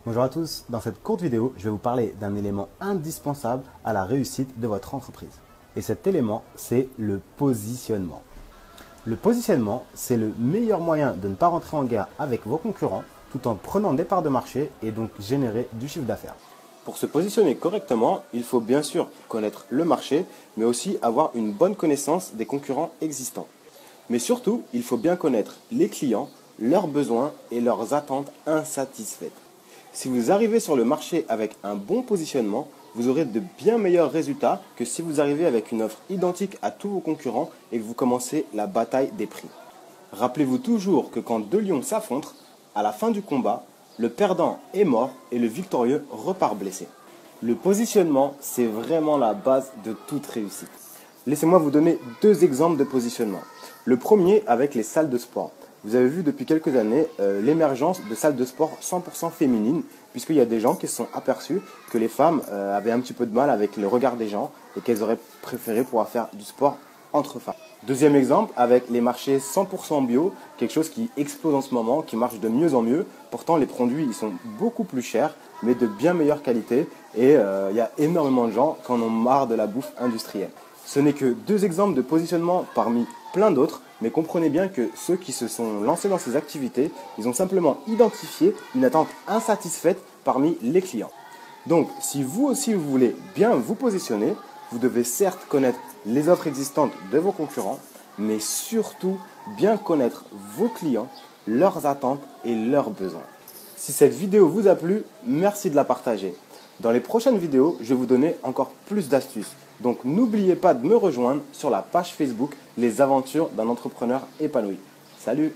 Bonjour à tous, dans cette courte vidéo, je vais vous parler d'un élément indispensable à la réussite de votre entreprise. Et cet élément, c'est le positionnement. Le positionnement, c'est le meilleur moyen de ne pas rentrer en guerre avec vos concurrents tout en prenant des parts de marché et donc générer du chiffre d'affaires. Pour se positionner correctement, il faut bien sûr connaître le marché, mais aussi avoir une bonne connaissance des concurrents existants. Mais surtout, il faut bien connaître les clients, leurs besoins et leurs attentes insatisfaites. Si vous arrivez sur le marché avec un bon positionnement, vous aurez de bien meilleurs résultats que si vous arrivez avec une offre identique à tous vos concurrents et que vous commencez la bataille des prix. Rappelez-vous toujours que quand deux lions s'affrontent, à la fin du combat, le perdant est mort et le victorieux repart blessé. Le positionnement, c'est vraiment la base de toute réussite. Laissez-moi vous donner deux exemples de positionnement. Le premier avec les salles de sport. Vous avez vu depuis quelques années l'émergence de salles de sport 100% féminines, puisqu'il y a des gens qui se sont aperçus que les femmes avaient un petit peu de mal avec le regard des gens et qu'elles auraient préféré pouvoir faire du sport entre femmes. Deuxième exemple avec les marchés 100% bio, quelque chose qui explose en ce moment, qui marche de mieux en mieux. Pourtant les produits ils sont beaucoup plus chers, mais de bien meilleure qualité et il y a énormément de gens qui en ont marre de la bouffe industrielle. Ce n'est que deux exemples de positionnement parmi plein d'autres, mais comprenez bien que ceux qui se sont lancés dans ces activités, ils ont simplement identifié une attente insatisfaite parmi les clients. Donc, si vous aussi vous voulez bien vous positionner, vous devez certes connaître les offres existantes de vos concurrents, mais surtout bien connaître vos clients, leurs attentes et leurs besoins. Si cette vidéo vous a plu, merci de la partager. Dans les prochaines vidéos, je vais vous donner encore plus d'astuces. Donc n'oubliez pas de me rejoindre sur la page Facebook Les Aventures d'un entrepreneur épanoui. Salut!